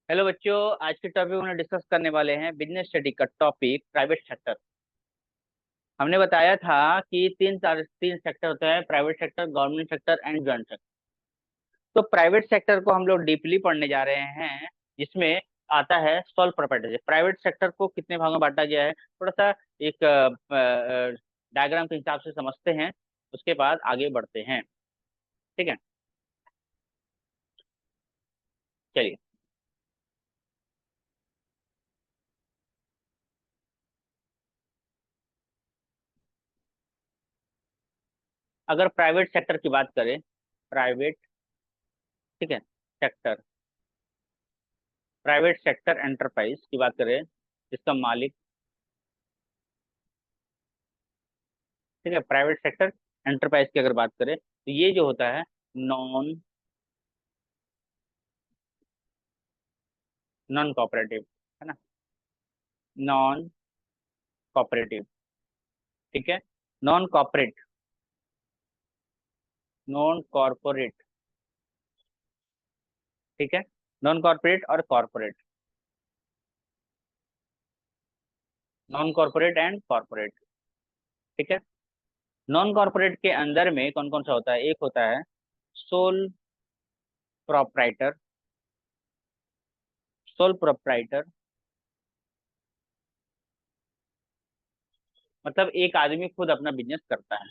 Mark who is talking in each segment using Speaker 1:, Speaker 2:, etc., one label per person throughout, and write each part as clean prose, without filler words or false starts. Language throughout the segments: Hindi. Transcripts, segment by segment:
Speaker 1: हेलो बच्चों। आज के टॉपिक में डिस्कस करने वाले हैं बिजनेस स्टडी का टॉपिक प्राइवेट सेक्टर। हमने बताया था कि तीन सेक्टर होते हैं, private sector, government sector and joint sector. तो प्राइवेट सेक्टर को हम लोग डीपली पढ़ने जा रहे हैं, जिसमें आता है सोल प्रोप्राइटरशिप। प्राइवेट सेक्टर को कितने भागों में बांटा गया है, थोड़ा सा एक डायग्राम के हिसाब से समझते हैं, उसके बाद आगे बढ़ते हैं। ठीक है, चलिए। अगर प्राइवेट सेक्टर की बात करें, प्राइवेट, ठीक है, सेक्टर, प्राइवेट सेक्टर एंटरप्राइज की बात करें, जिसका मालिक, ठीक है, प्राइवेट सेक्टर एंटरप्राइज की अगर बात करें तो ये जो होता है नॉन नॉन कॉपरेटिव, है ना, नॉन कॉपरेटिव। ठीक है, नॉन कॉपरेट, नॉन कॉरपोरेट। ठीक है, नॉन कॉरपोरेट और corporate, non corporate and corporate. ठीक है, नॉन कॉरपोरेट के अंदर में कौन कौन सा होता है? एक होता है सोल प्रोप्राइटर, सोल प्रोप्राइटर मतलब एक आदमी खुद अपना बिजनेस करता है।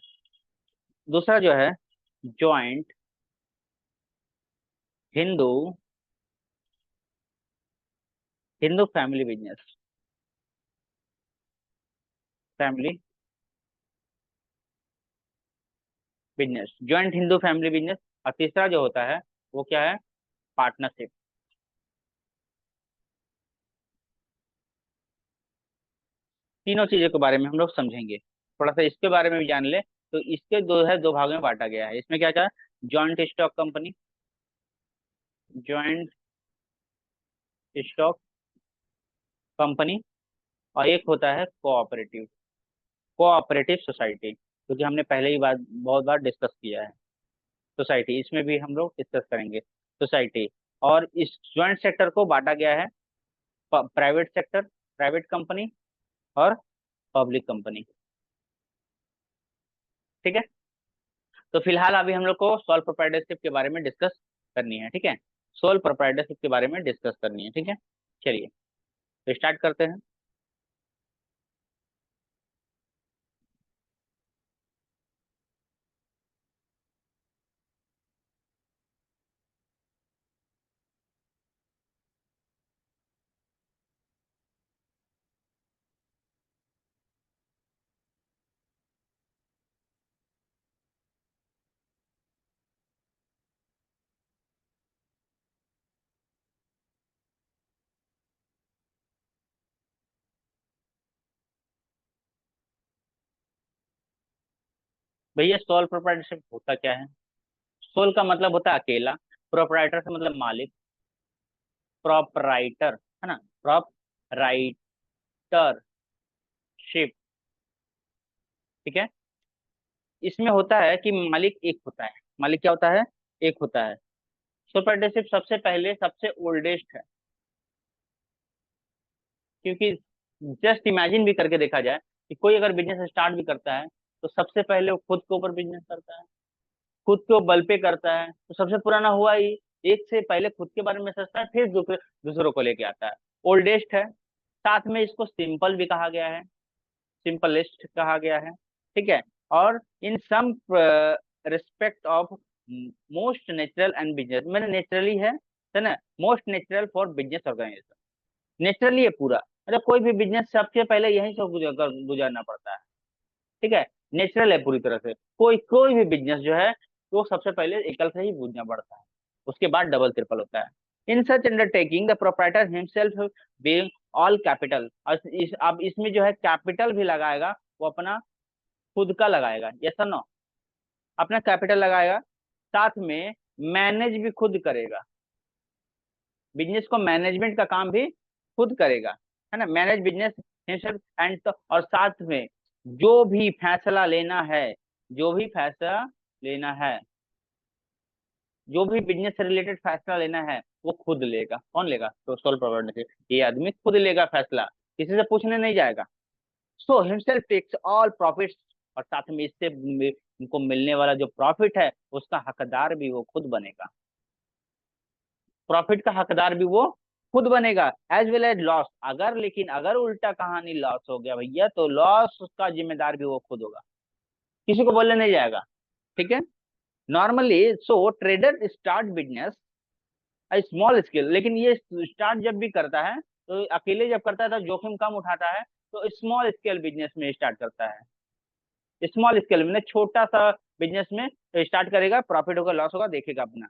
Speaker 1: दूसरा जो है joint Hindu, Hindu family business, family business, joint Hindu family business. और तीसरा जो होता है वो क्या है? पार्टनरशिप। तीनों चीजों के बारे में हम लोग समझेंगे, थोड़ा सा इसके बारे में भी जान ले। तो इसके दो भागों में बांटा गया है। इसमें क्या क्या? Joint stock company, joint stock company, और एक होता है कोऑपरेटिव, कोऑपरेटिव सोसाइटी, क्योंकि हमने पहले ही बात बहुत बार डिस्कस किया है। सोसाइटी, इसमें भी हम लोग डिस्कस करेंगे सोसाइटी। और इस ज्वाइंट सेक्टर को बांटा गया है प्राइवेट सेक्टर, प्राइवेट कंपनी और पब्लिक कंपनी। ठीक है, तो फिलहाल अभी हम लोग को सोल प्रोप्राइटरशिप के बारे में डिस्कस करनी है। ठीक है, सोल प्रोप्राइटरशिप के बारे में डिस्कस करनी है। ठीक है, चलिए तो स्टार्ट करते हैं। भैया, सोल प्रोप्राइटरशिप होता क्या है? सोल का मतलब होता है अकेला, प्रोप्राइटर से मतलब मालिक, प्रोपराइटर, है ना, प्रोपराइटरशिप। ठीक है, इसमें होता है कि मालिक एक होता है। मालिक क्या होता है? एक होता है। सोल प्रोप्राइटरशिप सबसे पहले, सबसे ओल्डेस्ट है, क्योंकि जस्ट इमेजिन भी करके देखा जाए कि कोई अगर बिजनेस स्टार्ट भी करता है तो सबसे पहले वो खुद के ऊपर बिजनेस करता है, खुद के बल पे करता है, तो सबसे पुराना हुआ ही। एक से पहले खुद के बारे में सोचता है, फिर दूसरों को लेके आता है। ओल्डेस्ट है, साथ में इसको सिंपल भी कहा गया है, सिंपलेस्ट कहा गया है। ठीक है, और in some respect of most natural and business, मैंने नेचुरली है ना, most natural for business organisation. Naturally है पूरा, मतलब कोई भी बिजनेस सबसे पहले यहीं से गुजरना पड़ता है। ठीक है, नेचुरल है पूरी तरह से। कोई कोई भी बिजनेस जो है वो सबसे पहले एकल से ही बूझना पड़ता है, उसके बाद डबल ट्रिपल होता है। In such undertaking the proprietor himself being all capital, और अब इसमें जो है कैपिटल भी लगाएगा, वो अपना खुद का लगाएगा, यस और नो, अपना कैपिटल लगाएगा, साथ में मैनेज भी खुद करेगा, बिजनेस को मैनेजमेंट का काम भी खुद करेगा, है ना, मैनेज बिजनेस हिमसेल्फ एंड, और साथ में जो भी फैसला लेना है, जो भी फैसला लेना है, जो भी बिजनेस से रिलेटेड फैसला लेना है, वो खुद लेगा। कौन लेगा? तो सोल प्रोप्राइटर, ये आदमी खुद लेगा फैसला, किसी से पूछने नहीं जाएगा। सो हिमसेल्फ टेक्स ऑल प्रॉफिट्स, और साथ में इससे उनको मिलने वाला जो प्रॉफिट है उसका हकदार भी वो खुद बनेगा। प्रॉफिट का हकदार भी वो खुद बनेगा, एज वेल एज लॉस। अगर लेकिन अगर उल्टा कहानी लॉस हो गया भैया, तो लॉस उसका जिम्मेदार भी वो खुद होगा, किसी को बोलने नहीं जाएगा। ठीक है। Normally so trader start business small scale, लेकिन ये स्टार्ट जब भी करता है तो अकेले जब करता है तो जोखिम कम उठाता है, तो स्मॉल स्केल बिजनेस में स्टार्ट करता है। स्मॉल स्केल में छोटा सा बिजनेस में स्टार्ट करेगा, प्रॉफिट होगा लॉस होगा देखेगा अपना।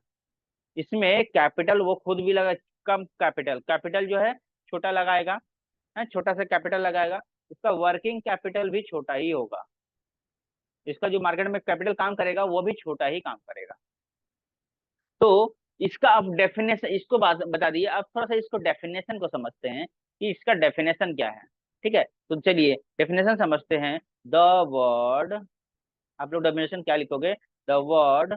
Speaker 1: इसमें कैपिटल वो खुद भी लगा, कम कैपिटल, कैपिटल जो है छोटा लगाएगा, है छोटा सा कैपिटल लगाएगा। इसका वर्किंग कैपिटल भी छोटा ही होगा, इसका जो मार्केट में कैपिटल काम करेगा वो भी छोटा ही काम करेगा। तो इसका अब डेफिनेशन, इसको बात बता दिए, अब थोड़ा सा इसको डेफिनेशन को समझते हैं कि इसका डेफिनेशन क्या है। ठीक है, तो चलिए डेफिनेशन समझते हैं। द वर्ड, आप लोग डेफिनेशन क्या लिखोगे? The word,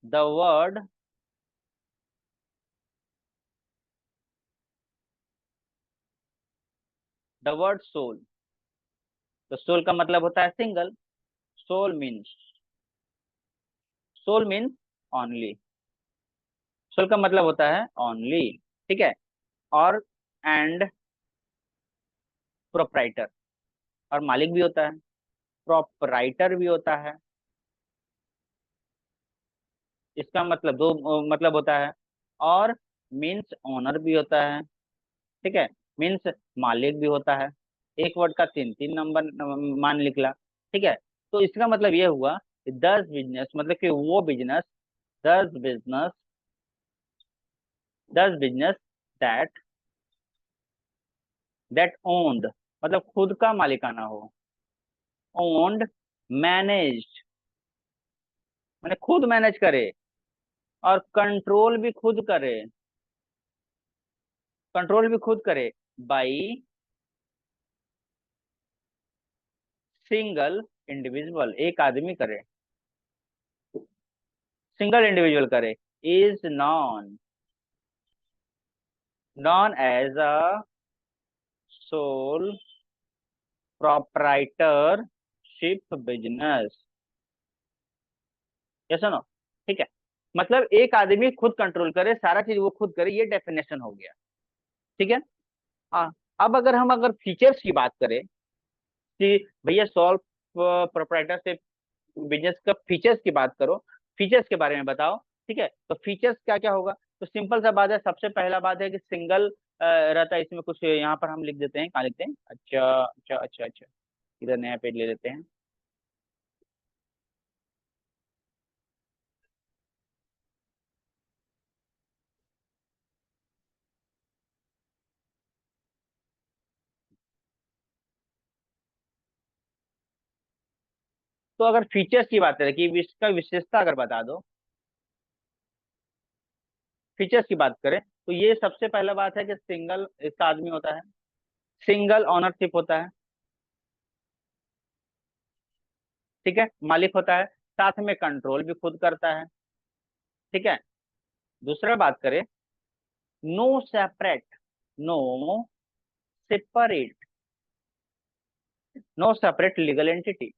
Speaker 1: the word the word sole. तो सोल का मतलब होता है single. Sole means, sole means only. Sole का मतलब होता है ओनली। ठीक है। और एंड प्रोप्राइटर, और मालिक भी होता है, प्रोप्राइटर भी होता है। इसका मतलब दो मतलब होता है। और मीन्स ओनर भी होता है। ठीक है। मीन्स मालिक भी होता है। एक वर्ड का तीन तीन नंबर मान निकला। ठीक है। तो इसका मतलब ये हुआ कि 10 बिजनेस, मतलब कि वो business, 10 business, 10 business that that owned, मतलब खुद का मालिकाना हो। ओन्ड, मैनेज्ड, मैंने खुद मैनेज करे, और कंट्रोल भी खुद करे, कंट्रोल भी खुद करे बाई सिंगल इंडिविजुअल, एक आदमी करे, सिंगल इंडिविजुअल करे, is known as a sole proprietorship business. ये सुनो। ठीक है, मतलब एक आदमी खुद कंट्रोल करे, सारा चीज वो खुद करे, ये डेफिनेशन हो गया। ठीक है। हाँ। अब अगर हम अगर फीचर्स की बात करें कि भैया सोल प्रोप्राइटरशिप बिजनेस का फीचर्स की बात करो, फीचर्स के बारे में बताओ। ठीक है, तो फीचर्स क्या क्या होगा? तो सिंपल सा बात है, सबसे पहला बात है कि सिंगल रहता है इसमें। कुछ यहाँ पर हम लिख देते हैं, कहाँ लिखते हैं, अच्छा अच्छा अच्छा अच्छा, इधर नया पेज ले लेते हैं। तो अगर फीचर्स की बात करें कि इसका विशेषता अगर बता दो, फीचर्स की बात करें तो ये सबसे पहला बात है कि सिंगल इसका आदमी होता है, सिंगल ओनरशिप होता है। ठीक है, मालिक होता है, साथ में कंट्रोल भी खुद करता है। ठीक है। दूसरा बात करें, no separate, no separate, no separate legal entity.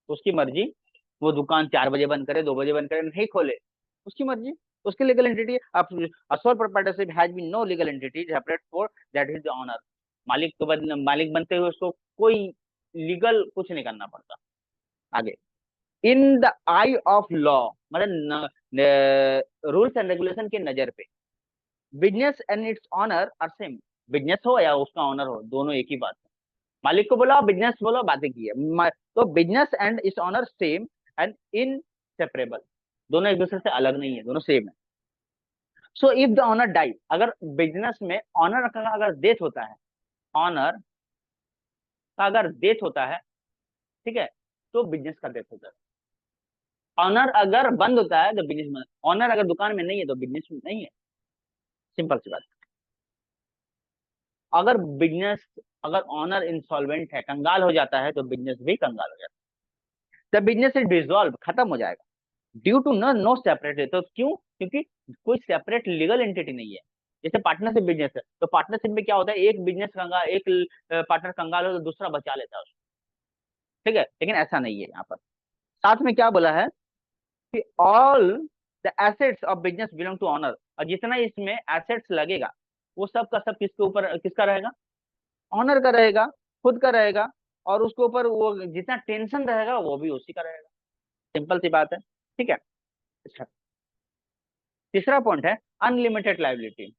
Speaker 1: उसकी मर्जी, वो दुकान 4 बजे बंद करे, 2 बजे बंद करे, नहीं खोले, उसकी मर्जी, उसकी लीगल एंटिटी। अब a sole proprietorship has been no legal entity separate for that is the owner. मालिक तो मालिक बनते हुए उसको कोई लीगल कुछ नहीं करना पड़ता। आगे, in the eye of law, मतलब रूल्स एंड रेगुलेशन के नजर पे, business and its owner are same. Business हो या उसका ऑनर हो, दोनों एक ही बात है। मालिक को बोला, बिजनेस बोलो, बातें की है। तो business and its owner same and inseparable, दोनों एक दूसरे से अलग नहीं है, दोनों सेम है। So if the owner die, अगर बिजनेस में ऑनर का अगर डेथ होता है, ऑनर का अगर डेथ होता है, ठीक है, तो बिजनेस का डेथ होता है। ऑनर अगर बंद होता है तो बिजनेस में, ऑनर अगर दुकान में नहीं है तो बिजनेस में नहीं है। सिंपल सी बात। अगर बिजनेस, अगर ऑनर इंसॉल्वेंट है, कंगाल हो जाता है, तो बिजनेस भी कंगाल हो जाता है, द बिजनेस इज डिसॉल्व, खत्म हो जाएगा। ड्यू टू नो सेपरेट, तो क्यों? क्योंकि कोई सेपरेट लीगल एंटिटी नहीं है। जैसे पार्टनरशिप बिजनेस है, तो पार्टनरशिप में क्या होता है, एक बिजनेस कंगाल, एक पार्टनर कंगाल हो तो दूसरा बचा लेता है उसको, ठीक है, लेकिन ऐसा नहीं है यहाँ पर। साथ में क्या बोला है कि all the assets of business belong to owner, और जितना इसमें एसेट्स लगेगा वो सब का सब किसके ऊपर, किसका रहेगा? ऑनर का रहेगा, खुद का रहेगा। और उसके ऊपर वो जितना टेंशन रहेगा वो भी उसी का रहेगा। सिंपल सी बात है, ठीक है। अच्छा, तीसरा पॉइंट है unlimited liability.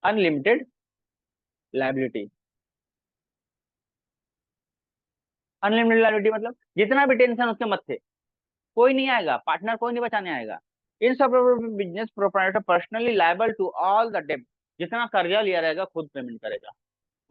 Speaker 1: Unlimited liability, unlimited liability मतलब जितना भी टेंशन उसके मत थे, कोई नहीं आएगा, पार्टनर कोई नहीं बचाने आएगा। इन सब business proprietor personally liable to all the डेब्ट, जितना कर्जा लिया रहेगा खुद पेमेंट करेगा,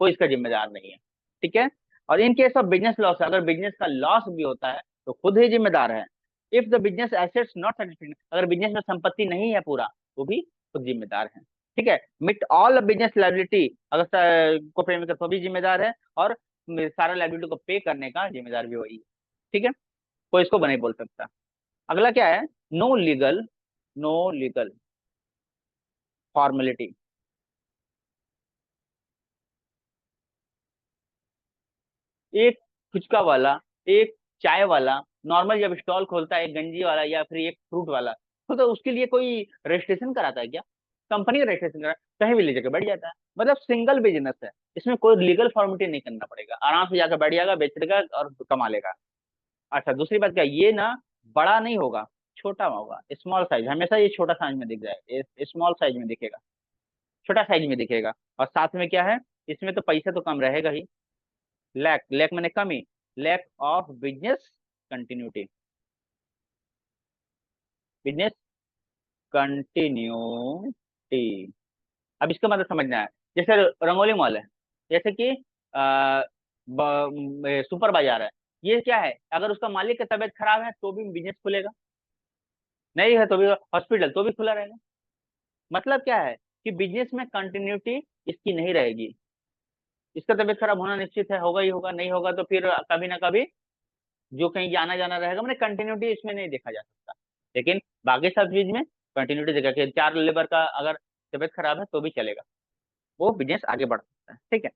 Speaker 1: कोई इसका जिम्मेदार नहीं है, ठीक है। और इन केस ऑफ बिजनेस लॉस, अगर बिजनेस का लॉस भी होता है तो खुद ही जिम्मेदार है। If the business assets not satisfied, अगर बिजनेस में संपत्ति नहीं है पूरा, वो भी खुद जिम्मेदार है, ठीक है। मिट ऑल बिजनेस लाइबिलिटी, अगर को पेमेंट कर तो भी जिम्मेदार है, और सारा लाइबिलिटी को पे करने का जिम्मेदार भी वही है, ठीक है। कोई इसको नहीं बोल सकता। अगला क्या है, no legal, no legal formality. एक फुचका वाला, एक चाय वाला नॉर्मल जब स्टॉल खोलता है, एक गंजी वाला या फिर एक फ्रूट वाला, तो उसके लिए कोई रजिस्ट्रेशन कराता है क्या? कंपनी का रजिस्ट्रेशन करा, कहीं भी ले जाकर बैठ जाता है। मतलब सिंगल बिजनेस है, इसमें कोई लीगल फॉर्मेलिटी नहीं करना पड़ेगा, आराम से जाकर बैठ जाएगा, बेचेगा और कमा लेगा। अच्छा, दूसरी बात क्या, ये ना बड़ा नहीं होगा, छोटा होगा, स्मॉल साइज, हमेशा ये छोटा साइज में दिख जाएगा, स्मॉल साइज में दिखेगा, छोटा साइज में दिखेगा। और साथ में क्या है, इसमें तो पैसा तो कम रहेगा ही। लैक, लैक मैंने कमी, lack of business continuity, business continuity. अब इसका मतलब समझना है, जैसे रंगोली मॉल है, जैसे कि सुपर बाजार है, ये क्या है, अगर उसका मालिक की तबीयत खराब है तो भी बिजनेस खुलेगा, नहीं है तो भी हॉस्पिटल तो भी खुला रहेगा। मतलब क्या है कि बिजनेस में कंटिन्यूटी इसकी नहीं रहेगी, इसका तबीयत खराब होना निश्चित है, होगा ही होगा, नहीं होगा तो फिर कभी ना कभी जो कहीं जाना जाना रहेगा, मैंने कंटिन्यूटी इसमें नहीं देखा जा सकता। लेकिन बाकी सब चीज में कंटिन्यूटी देखा कि चार लेबर का अगर तबीयत खराब है तो भी चलेगा, वो बिजनेस आगे बढ़ सकता है, ठीक है।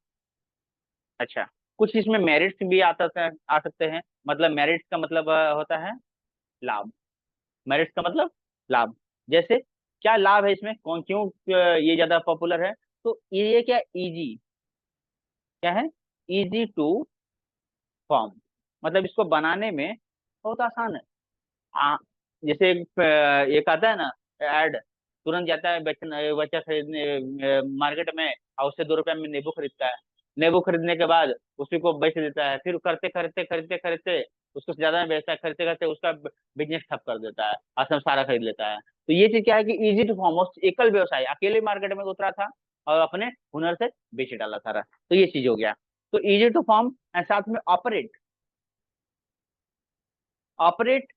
Speaker 1: अच्छा, कुछ इसमें मेरिट्स भी आ सकते हैं। मतलब मेरिट्स का मतलब होता है लाभ, मेरिट्स का मतलब लाभ। जैसे क्या लाभ है इसमें, कौन क्यों ये ज्यादा पॉपुलर है, तो ये क्या, इजी, क्या है, इजी टू फॉर्म, मतलब इसको बनाने में बहुत आसान है। आ, जैसे एक आता है ना ऐड, तुरंत जाता है बच्चा खरीदने मार्केट में, और उससे 2 रुपए में नींबू खरीदता है, नींबू खरीदने के बाद उसी को बेच देता है, फिर करते खरीदते खरीदते खरीदते उसको ज्यादा में बेचता है, खरीदते खरीदते उसका बिजनेस ठप कर देता है, असम सारा खरीद लेता है। तो ये चीज क्या है कि इजी टू फॉर्म, एकल व्यवसाय अकेले मार्केट में उतरा था और अपने हुनर से बेच डाला सारा, तो ये चीज हो गया। तो इजी टू फॉर्म एंड साथ में ऑपरेट, ऑपरेट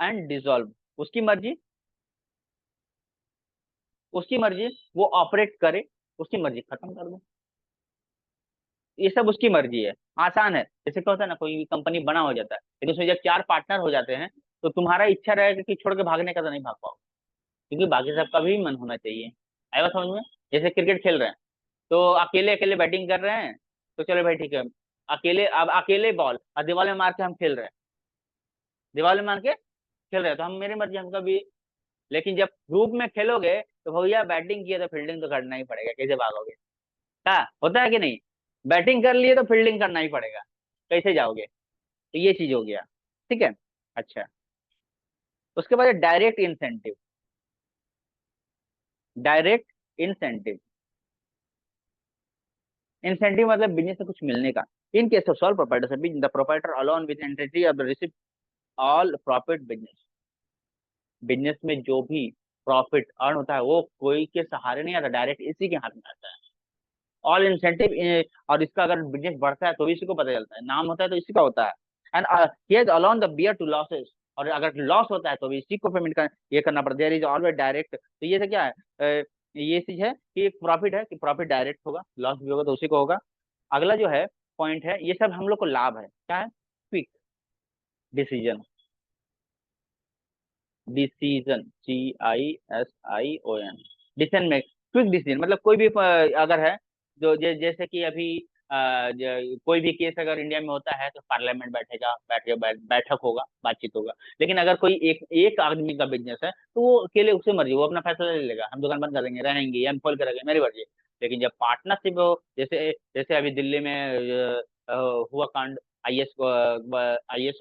Speaker 1: एंड डिसॉल्व, उसकी मर्जी, उसकी मर्जी, वो ऑपरेट करे, उसकी मर्जी खत्म कर दो, ये सब उसकी मर्जी है। आसान है, जैसे क्या होता है ना, कोई कंपनी बना हो जाता है लेकिन उसमें जब 4 पार्टनर हो जाते हैं, तो तुम्हारा इच्छा रहेगा कि छोड़ के भागने का, तो नहीं भाग पाओ, क्योंकि बाकी सबका भी मन होना चाहिए। आएगा समझ में? जैसे क्रिकेट खेल रहे हैं, तो अकेले अकेले बैटिंग कर रहे हैं, तो चलो भाई ठीक है, अकेले, अब अकेले बॉल और दीवार में मार के हम खेल रहे हैं, दीवार में मार के खेल रहे हैं, तो हम, मेरी मर्जी, हमका भी। लेकिन जब ग्रुप में खेलोगे तो भैया बैटिंग किया तो फील्डिंग तो करना ही पड़ेगा, कैसे भागोगे? क्या होता है कि नहीं, बैटिंग कर लिए तो फील्डिंग करना ही पड़ेगा, कैसे जाओगे? तो ये चीज हो गया, ठीक है। अच्छा, उसके बाद direct incentive, direct incentive, incentive मतलब बिजनेस से कुछ मिलने का। In case of sole proprietorship the proprietor alone with entity of the receipt all profit business, business में जो भी प्रॉफिट अर्न होता है वो कोई के सहारे नहीं आता, डायरेक्ट इसी के हाथ में आता है। ऑल इंसेंटिव, और इसका अगर बिजनेस बढ़ता है तो भी इसी को पता चलता है, नाम होता है तो इसी का होता है। And he has alone the bear to losses, और अगर लॉस होता है तो भी इसी को पेमेंट कर, ये करना पड़ता है। देयर इज ऑलवेज डायरेक्ट, तो ये से क्या है, ये चीज है कि एक प्रॉफिट है कि प्रॉफिट डायरेक्ट होगा, लॉस भी होगा तो उसी को होगा। अगला जो है पॉइंट है, ये सब हम लोग को लाभ है, क्या है, quick, decision, decision, CISION, decision में क्विक डिसीजन, मतलब कोई भी अगर है जो जैसे कि अभी कोई भी केस अगर इंडिया में होता है तो पार्लियामेंट बैठेगा, बैठक होगा, बातचीत होगा। लेकिन अगर कोई एक एक आदमी का बिजनेस है तो वो अकेले, उससे मर्जी, वो अपना फैसला ले लेगा, हम दुकान बंद कर देंगे, रहेंगे, या हम खोल के रखेंगे, मेरी मर्जी। लेकिन जब पार्टनरशिप हो, जैसे जैसे अभी दिल्ली में हुआ कांड, आईएएस आईएएस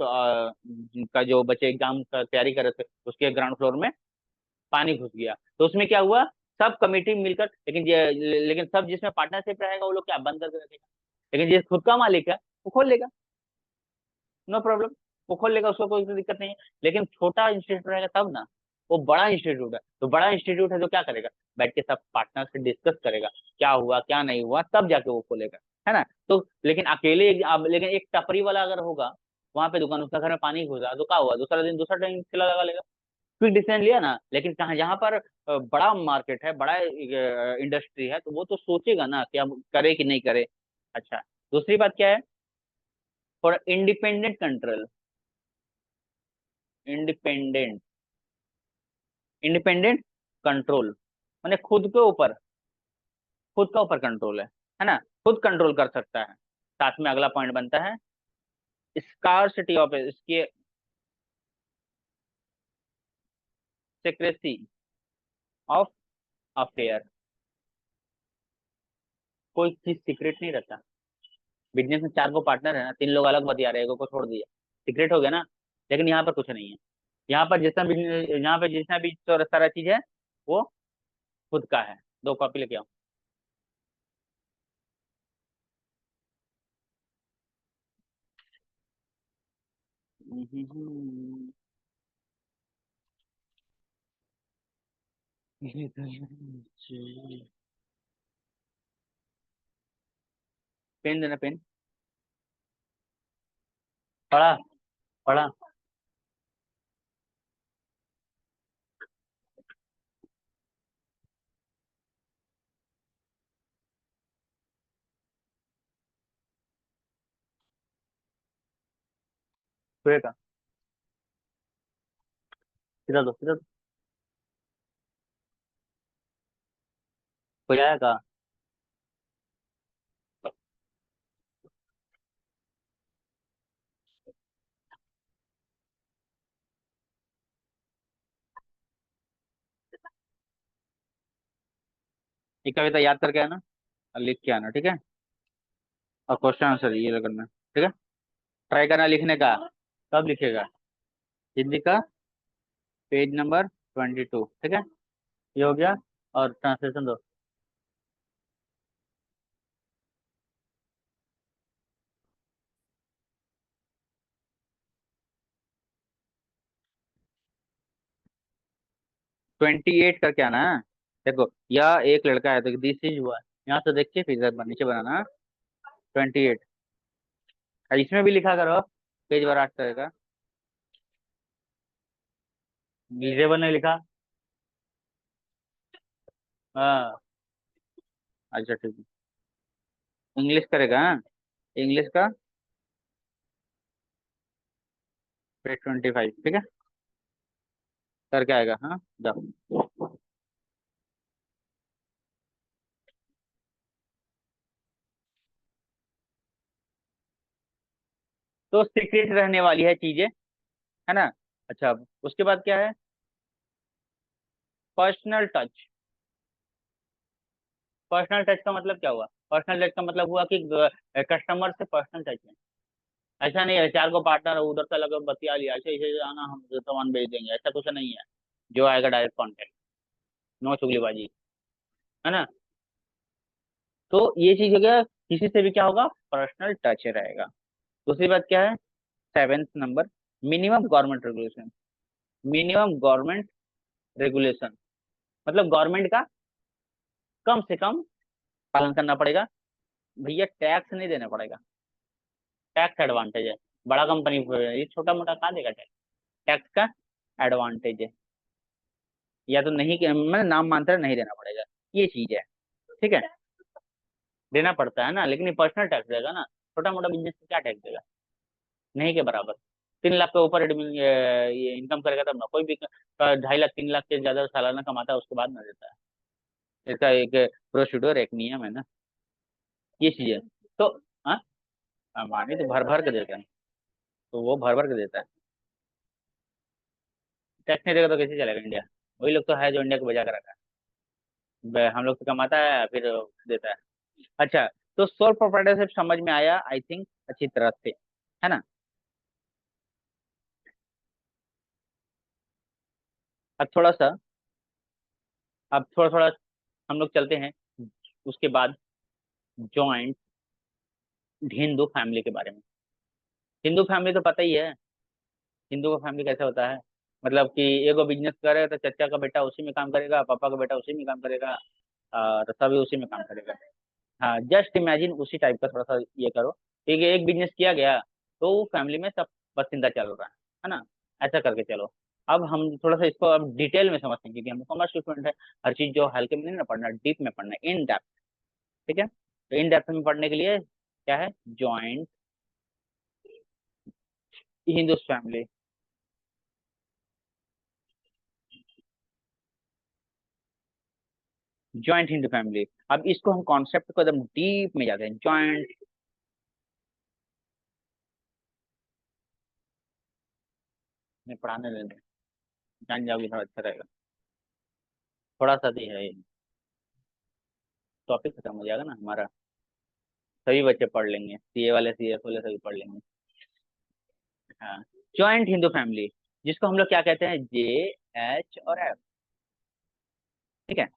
Speaker 1: का जो बच्चे एग्जाम का तैयारी कर रहे थे, उसके ग्राउंड फ्लोर में पानी घुस गया, तो उसमें क्या हुआ, सब कमेटी मिलकर, लेकिन सब जिसमें पार्टनरशिप रहेगा वो लोग क्या बंद करके रखेगा, लेकिन जिस खुद का मालिक है वो खोल लेगा, नो प्रॉब्लम, वो खोल लेगा, उसको कोई दिक्कत नहीं है। लेकिन छोटा इंस्टीट्यूट रहेगा तब ना, वो बड़ा इंस्टीट्यूट है, तो बड़ा इंस्टीट्यूट है तो क्या करेगा, बैठ के सब पार्टनर से डिस्कस करेगा, क्या हुआ क्या नहीं हुआ, तब जाके वो खोलेगा, है ना। तो लेकिन अकेले अब, लेकिन एक टपरी वाला अगर होगा, वहां पे दुकान, उसका घर में पानी घुसा, तो क्या हुआ, दूसरा दिन दूसरा टाइम ठेला लगा लेगा, क्विक डिसीजन लिया ना। लेकिन कहा जहां पर बड़ा मार्केट है, बड़ा इंडस्ट्री है, तो वो तो सोचेगा ना कि अब करे कि नहीं करे। अच्छा, दूसरी बात क्या है, for independent control, independent, independent control, माने खुद के ऊपर, खुद का ऊपर कंट्रोल है ना, खुद कंट्रोल कर सकता है। साथ में अगला पॉइंट बनता है स्कार्सिटी ऑफ इसके, सिक्रेसी ऑफ अफेयर, कोई चीज सीक्रेट नहीं रहता। बिजनेस में चार को पार्टनर है ना, तीन लोग अलग बतिया रहे, एक को छोड़ दिया, सीक्रेट हो गया ना। लेकिन यहाँ पर कुछ नहीं है, यहाँ पर जितना बिजनेस, यहाँ पे जितना भी सारा चीज है वो खुद का है। दो कॉपी लेके आओ। पेन देना, पेन, पढ़ा, पढ़ा, का सीधा दो, सीधा दो, कोई आया का। ये कविता याद करके आना और लिख के आना, ठीक है। और क्वेश्चन आंसर ये करना, ठीक है। ट्राई करना लिखने का। कब लिखेगा, हिंदी का पेज नंबर 22, ठीक है। ये हो गया, और ट्रांसलेशन दो। 28 करके आना है। देखो, यह एक लड़का है, तो दिस इज हुआ, यहाँ से देखिए, फिर इधर नीचे बनाना 28। इसमें भी लिखा करो, पेज बार 8 करेगा, गिजेबल ने लिखा। हाँ, अच्छा ठीक है। इंग्लिश करेगा, हाँ? इंग्लिश का पेज 25, ठीक है, करके आएगा, हाँ जाओ। तो सीक्रेट रहने वाली है चीजें, है ना। अच्छा, उसके बाद क्या है, पर्सनल टच। पर्सनल टच का मतलब क्या हुआ, पर्सनल टच का मतलब हुआ कि कस्टमर से पर्सनल टच है। ऐसा नहीं है चार को पार्टनर उधर से लगा बतिया लिया, ऐसे ऐसे आना हम सामान भेज देंगे, ऐसा कुछ नहीं है। जो आएगा डायरेक्ट कॉन्टेक्ट, नो चुगलीबाजी, है ना। तो ये चीज हो गया, किसी से भी क्या होगा, पर्सनल टच रहेगा। दूसरी बात क्या है, seventh number, minimum government regulation, minimum government regulation, मतलब गवर्नमेंट का कम से कम पालन करना पड़ेगा। भैया टैक्स नहीं देना पड़ेगा, टैक्स एडवांटेज है, बड़ा कंपनी, ये छोटा मोटा कहाँ देगा टैक्स, टैक्स का एडवांटेज है। या तो नहीं, मतलब नाम मात्र नहीं देना पड़ेगा, ये चीज है, ठीक है। देना पड़ता है ना, लेकिन ये पर्सनल टैक्स देगा ना, छोटा मोटा बिजनेस को क्या टैक्स देगा, नहीं के बराबर। 3 लाख के ऊपर ये इनकम करेगा तब ना, कोई भी 2.5 लाख 3 लाख से ज्यादा सालाना कमाता है उसके बाद ना देता है। इसका एक प्रोसीड्योर, एक नियम है ना, ये चीज है। तो हाँ, अंबानी तो भर भर के देता है, तो वो भर भर के देता है। टैक्स नहीं देगा तो कैसे चलेगा इंडिया? वही लोग तो है जो इंडिया को बचा कर रखा है। हम लोग तो कमाता है फिर देता है। अच्छा, तो सोल प्रोप्राइटरशिप समझ में आया आई थिंक अच्छी तरह से, है ना? अब थोड़ा सा, अब थोड़ा थोड़ा हम लोग चलते हैं उसके बाद जॉइंट हिंदू फैमिली के बारे में। हिंदू फैमिली तो पता ही है, हिंदू का फैमिली कैसे होता है। मतलब कि एगो बिजनेस करे तो चचा का बेटा उसी में काम करेगा, पापा का बेटा उसी में काम करेगा, और सभी उसी में काम करेगा। हाँ, जस्ट इमेजिन उसी टाइप का थोड़ा सा ये करो। ठीक है, एक बिजनेस किया गया तो वो फैमिली में सब बसिंदा चल रहा है ना? ऐसा करके चलो। अब हम थोड़ा सा इसको अब डिटेल में समझते हैं, क्योंकि हम कॉमर्स स्टूडेंट है। हर चीज जो हल्के में नहीं ना पढ़ना, डीप में पढ़ना, इन डेप्थ। ठीक है, तो इन डेप्थ में पढ़ने के लिए क्या है, joint Hindu family. Joint Hindu family, अब इसको हम कॉन्सेप्ट को एकदम डीप में जाते हैं। ज्वाइंट में पढ़ाने देते हैं, जान जाओगे थोड़ा अच्छा रहेगा। थोड़ा सा ही है, टॉपिक खत्म हो जाएगा ना हमारा, सभी बच्चे पढ़ लेंगे, सीए वाले सीएस वाले सभी पढ़ लेंगे। हाँ, ज्वाइंट हिंदू फैमिली, जिसको हम लोग क्या कहते हैं, JH और F। ठीक है,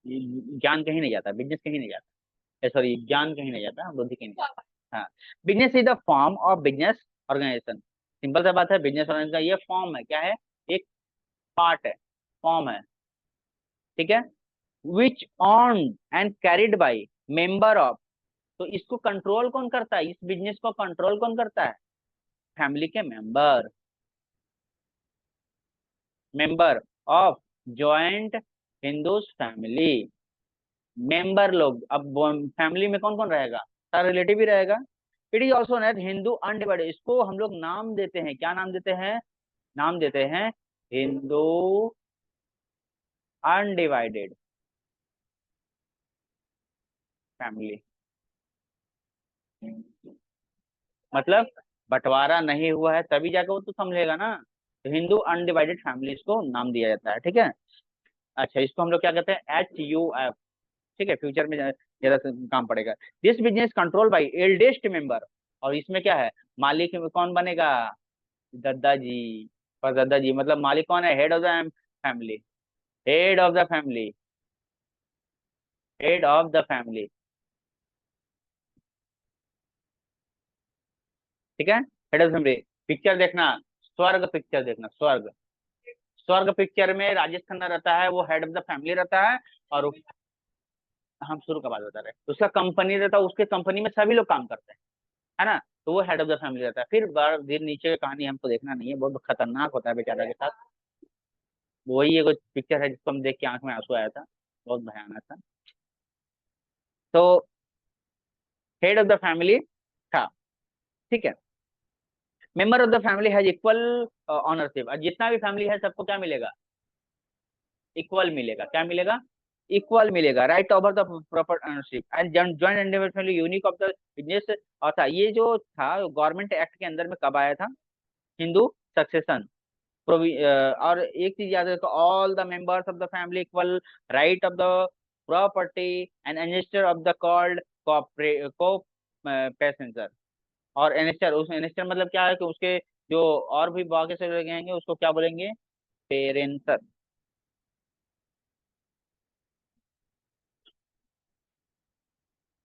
Speaker 1: ज्ञान कहीं नहीं जाता, बिजनेस कहीं नहीं जाता, सॉरी ज्ञान कहीं नहीं जाता, बुद्धि कहीं नहीं जाता। हाँ, business is the form of business organization. Simple सा बात है, बिजनेस ऑर्गेनाइजेशन का ये फॉर्म है, क्या है, एक पार्ट है, फॉर्म है। ठीक है, which on and carried by member of. तो इसको कंट्रोल कौन करता है, इस बिजनेस को कंट्रोल कौन करता है, फैमिली के member, member of joint Hindus family. Member लोग, अब फैमिली में कौन कौन रहेगा, सारा रिलेटिव ही रहेगा। It is also known Hindu undivided, इसको हम लोग नाम देते हैं, क्या नाम देते हैं, नाम देते हैं हिंदू अनडिवाइडेड फैमिली। मतलब बंटवारा नहीं हुआ है तभी जाकर वो तो समझेगा ना। तो हिंदू अनडिवाइडेड फैमिली को नाम दिया जाता है। ठीक है, अच्छा, इसको हम लोग क्या कहते हैं, HUF। ठीक है, फ्यूचर में ज्यादा काम पड़ेगा। This business control by eldest member, और इसमें क्या है, मालिक में कौन बनेगा, दादाजी। और दादाजी मतलब मालिक कौन है, head of the family, head of the family, head of the family. ठीक है, head of the family. Picture देखना, स्वर्ग पिक्चर देखना, स्वर्ग। स्वर्ग पिक्चर में राजेश खन्ना रहता है, वो हेड ऑफ द फैमिली रहता है। और हम शुरू का बात बता रहे हैं, उसका कंपनी रहता है, उसके कंपनी में सभी लोग काम करते हैं, है ना? तो वो हेड ऑफ द फैमिली रहता है। फिर देर नीचे की कहानी हमको देखना नहीं है, बहुत खतरनाक होता है बेचारा के साथ। वही एक पिक्चर है जिसको हम देख के आंख में आंसू आया था, बहुत भयानक था। तो हेड ऑफ द फैमिली था। ठीक है, member of the family has equal ownership, और जितना भी फैमिली है सबको क्या मिलेगा, इक्वल मिलेगा, क्या मिलेगा, इक्वल मिलेगा, right over the proper ownership and joint individual unique of the business. और था, ये जो था गवर्नमेंट एक्ट के अंदर में कब आया था, हिंदू सक्सेशन और एक चीज याद रखो, all the members of the family equal right of the property and ancestor of the called coparcener. और एनेस्टर, उस एनेस्टर मतलब क्या है कि उसके जो और भी बाकी से लोग रहेंगे उसको क्या बोलेंगे, पेरेंटर।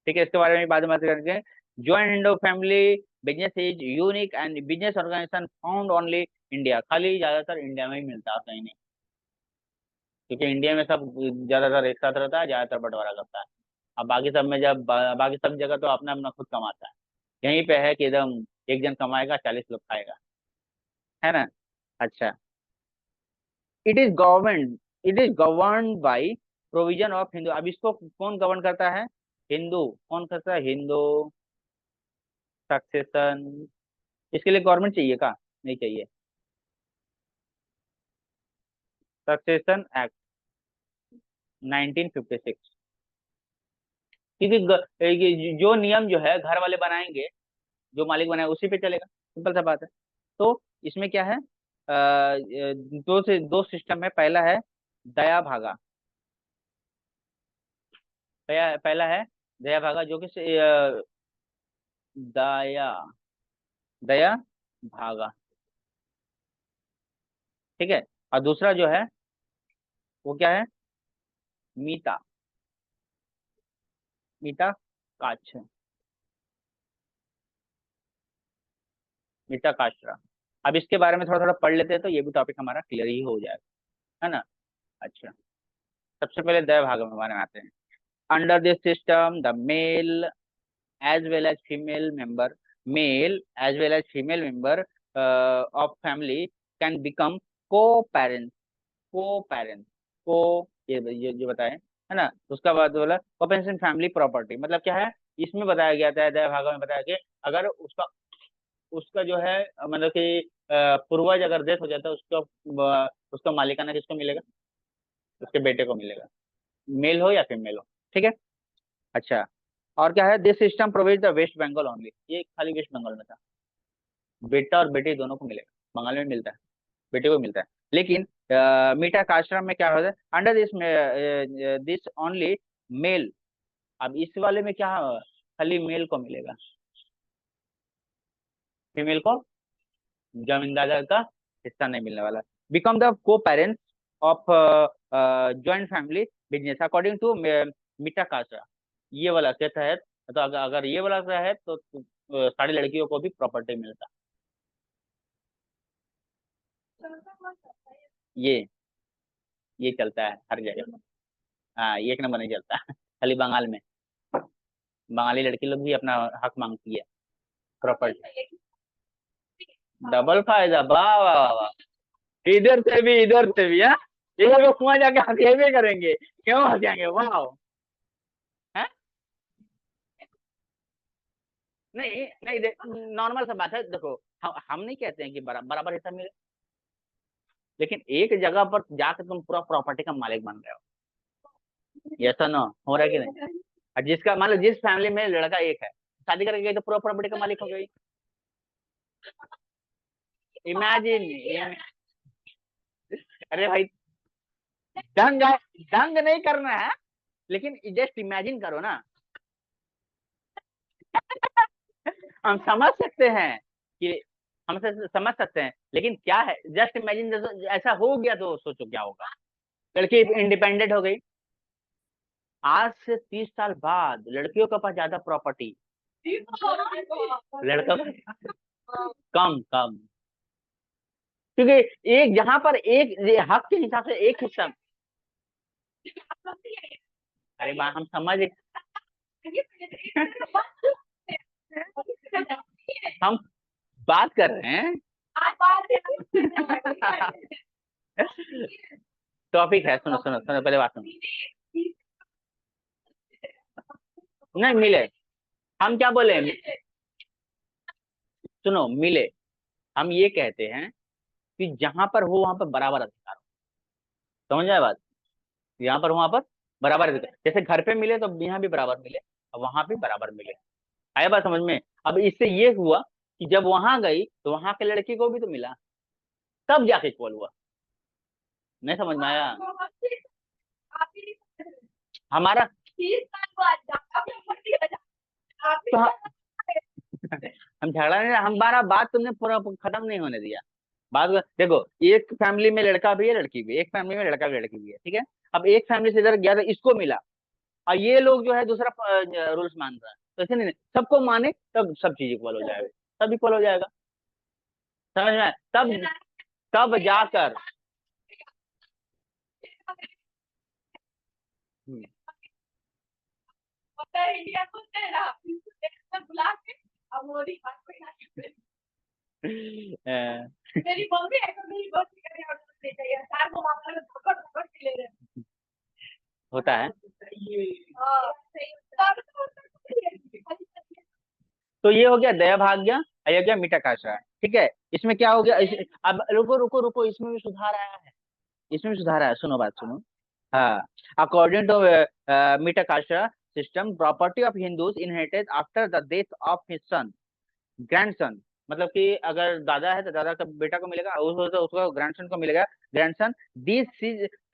Speaker 1: ठीक है, इसके बारे में बाद में बात करेंगे। Joint Hindu family business is unique and business organization found only India, खाली ज्यादातर इंडिया में ही मिलता है, कहीं नहीं। क्योंकि इंडिया में सब ज्यादातर एक साथ रहता है, ज्यादातर बंटवारा करता है। अब बाकी सब में जब बाकी सब जगह तो अपना अपना खुद कमाता है। यहीं पे है कि एकदम एक जन कमाएगा 40 लोग खाएगा, है ना? अच्छा, it is government, it is govern by provision of Hindu. अब इसको कौन गवर्न करता है, हिंदू। कौन करता है, हिंदू सक्सेशन। इसके लिए गवर्नमेंट चाहिए का, नहीं चाहिए। सक्सेशन एक्ट 1956, क्योंकि ये जो नियम जो है घर वाले बनाएंगे, जो मालिक बनाए उसी पे चलेगा, सिंपल सा बात है। तो इसमें क्या है, दो सिस्टम है। पहला है दया भागा, पहला है दया भागा जो कि दया दया भागा, ठीक है। और दूसरा जो है वो क्या है, मीता, मीता काछ, मीता काचरा। अब इसके बारे में थोड़ा थोड़ा पढ़ लेते हैं तो ये भी टॉपिक हमारा क्लियर ही हो जाएगा, है ना। अच्छा, सबसे पहले दया भागा में बारे में आते हैं। Under this system the male as well as female member, male as well as female member of family can become co-parents, co-parents, co ये जो बताए, है ना। उसका बाद बोला co-parents फैमिली प्रॉपर्टी, मतलब क्या है, इसमें बताया गया था दया भागा में बताया कि अगर उसका उसका जो है मतलब कि पूर्वज अगर डेथ हो जाता है, उसका मालिकाना किसको मिलेगा, उसके बेटे को मिलेगा, मेल हो या फीमेल हो, ठीक है। अच्छा, और क्या है, this system provide the West Bengal only, ये खाली वेस्ट बंगाल में था, बेटा और बेटी दोनों को मिलेगा, बंगाल में मिलता है, बेटे को मिलता है। लेकिन मीठा काश्रम में क्या होता है, अंडर दिस ओनली मेल, अब इस वाले में क्या खाली मेल को मिलेगा, फीमेल को जमींदार का हिस्सा नहीं मिलने वाला। Become the co parents of joint family business according to Mitakshara, ये वाला के तहत। तो अगर ये वाला है तो सारी लड़कियों को भी प्रॉपर्टी मिलता, ये ये चलता है हर जगह। हाँ, ये एक नंबर नहीं चलता खाली बंगाल में, बंगाली लड़की लोग भी अपना हक मांगती है प्रॉपर्टी। डबल फायदा, वाह वाह वाह, इधर से भी, हाँ, ये लोग कुआं जाके हंसेबे करेंगे, क्यों हंसेंगे, वाह। है, नहीं नहीं, नॉर्मल सा बात है, देखो हम नहीं कहते हैं कि बराबर हिस्सा मिले, लेकिन एक जगह पर जाकर तुम पूरा प्रॉपर्टी का मालिक बन रहे हो, ये ऐसा ना हो रहा है कि नहीं। और जिसका मान लो जिस फैमिली में लड़का एक है, शादी करके गई तो पूरा प्रॉपर्टी का मालिक हो गई। इमेजिन, अरे भाई, दंग दंग नहीं करना है, लेकिन जस्ट इमेजिन करो ना, हम समझ सकते हैं कि हम समझ सकते हैं, लेकिन क्या है, जस्ट इमेजिन, ऐसा हो गया तो सोचो क्या होगा। लड़की इंडिपेंडेंट हो गई, आज से 30 साल बाद लड़कियों के पास ज्यादा प्रॉपर्टी, लड़का कम कम, क्योंकि एक जहां पर एक ये हक के हिसाब से एक हिस्सा। अरे बा हम समझ, हम बात कर रहे हैं टॉपिक है, सुनो सुनो सुनो, पहले बात सुनो। नहीं मिले, हम क्या बोले, सुनो मिले, हम ये कहते हैं कि जहां पर हो वहां पर बराबर अधिकार हो, समझ आए बात, यहाँ पर वहां पर बराबर अधिकार, जैसे घर पे मिले तो यहाँ भी बराबर मिले, और वहां भी बराबर मिले, आया बात समझ में। अब इससे ये हुआ कि जब वहां गई तो वहां के लड़की को भी तो मिला, तब जाके इक्वल हुआ, नहीं समझ में आया हमारा। तो हम झगड़ा नहीं, हमारा बात तुमने पूरा खत्म नहीं होने दिया। बात देखो, एक फैमिली में लड़का भी है लड़की भी है, एक फैमिली में लड़का भी लड़की भी है, ठीक है। अब एक फैमिली से इधर गया तो इसको मिला, और ये लोग जो है दूसरा रूल्स मान रहा है, तो ऐसे नहीं, सबको माने तब सब चीज इक्वल हो जाएगा, सब इक्वल हो जाएगा, समझ में आया? तब जाकर हम्म, अ, होता है। तो ये हो गया दया भाग्य, ये हो गया मीठा काशा, ठीक है। इसमें क्या हो गया अब रुको रुको रुको, इसमें भी सुधार आया है, इसमें भी सुधार आया, सुनो बात सुनो। हाँ, according to Mitakshara system, property of Hindus inherited after the death of his son, grandson, मतलब कि अगर दादा है तो दादा का बेटा को मिलेगा, उसको ग्रैंडसन को मिलेगा, grandson. This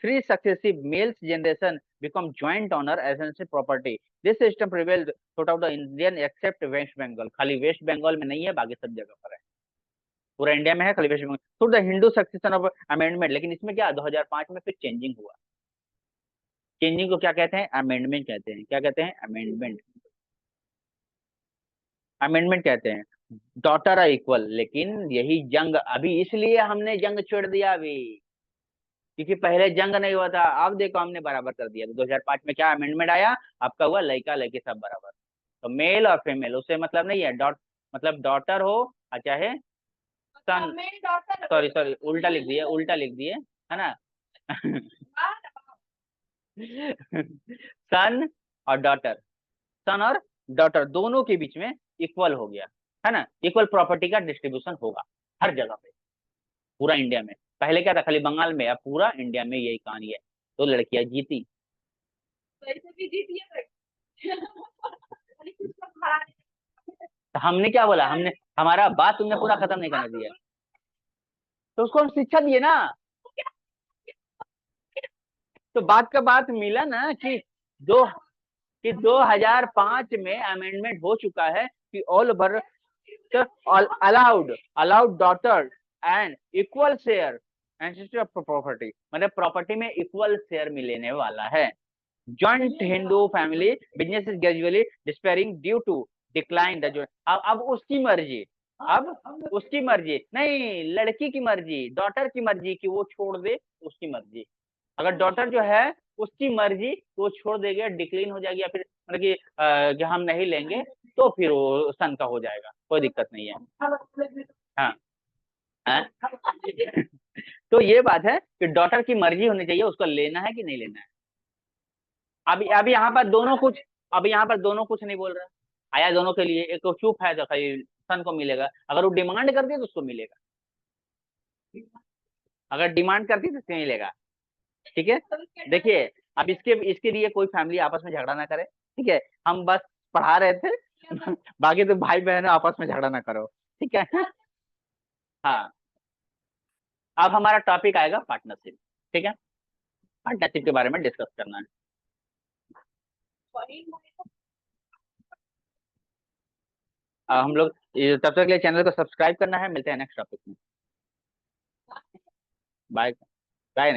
Speaker 1: three successive males generation become joint owner essential property. This system prevailed throughout the Indian except West Bengal, खाली वेस्ट बंगाल में नहीं है, बाकी सब जगह पर है, पूरा इंडिया में है, खाली West Bengal through the Hindu succession of amendment. लेकिन इसमें क्या 2005 में फिर चेंजिंग हुआ। चेंजिंग को क्या कहते हैं? अमेंडमेंट कहते हैं। क्या कहते हैं? अमेंडमेंट। अमेंडमेंट कहते हैं। डॉटर आर इक्वल, लेकिन यही जंग अभी, इसलिए हमने जंग छोड़ दिया अभी, क्योंकि पहले जंग नहीं हुआ था, अब देखो हमने बराबर कर दिया। तो 2005 में क्या अमेंडमेंट आया आपका? हुआ लड़का लड़की सब बराबर। तो मेल और फीमेल उससे मतलब नहीं है, डॉट मतलब डॉटर हो और चाहे सन, सॉरी सॉरी उल्टा लिख दिए, उल्टा लिख दिए, है ना। सन और डॉटर, सन और डॉटर दोनों के बीच में इक्वल हो गया, है ना, इक्वल प्रॉपर्टी का डिस्ट्रीब्यूशन होगा हर जगह पे, पूरा इंडिया में। पहले क्या था? खाली बंगाल में, अब पूरा इंडिया में यही कहानी है। तो लड़कियां जीती। तो हमने क्या बोला? हमने हमारा बात तुमने पूरा खत्म नहीं करने दिया, तो उसको हम शिक्षा दिए ना। तो बात का बात मिला ना कि दो कि 2005 में अमेंडमेंट हो चुका है कि all over allowed allowed daughter and equal share and of property, मतलब प्रॉपर्टी में इक्वल शेयर मिलने वाला है। Joint Hindu family business is gradually disappearing due to decline the joint. अब उसकी मर्जी, अब उसकी मर्जी नहीं, लड़की की मर्जी, डॉटर की मर्जी कि वो छोड़ दे, उसकी मर्जी। अगर डॉटर जो है उसकी मर्जी तो वो छोड़ देगी, डिक्लाइन हो जाएगी, या फिर मतलब कि हम नहीं लेंगे, तो फिर वो सन का हो जाएगा, कोई दिक्कत नहीं है। हाँ, हाँ? तो ये बात है कि डॉटर की मर्जी होनी चाहिए, उसको लेना है कि नहीं लेना है। अभी यहाँ पर दोनों कुछ, अभी यहाँ पर दोनों कुछ नहीं बोल रहा, आया दोनों के लिए, एक तो चुप है तो खाली सन को मिलेगा, अगर वो डिमांड करती है तो उसको मिलेगा, अगर डिमांड करती है तो उसको मिलेगा। ठीक है, देखिए, अब इसके इसके लिए कोई फैमिली आपस में झगड़ा ना करे, ठीक है, हम बस पढ़ा रहे थे। बाकी तो भाई बहन आपस में झगड़ा ना करो, ठीक है। हाँ, अब हमारा टॉपिक आएगा पार्टनरशिप, ठीक है, पार्टनरशिप के बारे में डिस्कस करना है। हम लोग तब तक के लिए चैनल को सब्सक्राइब करना है, मिलते हैं नेक्स्ट टॉपिक में। बाय। बाय।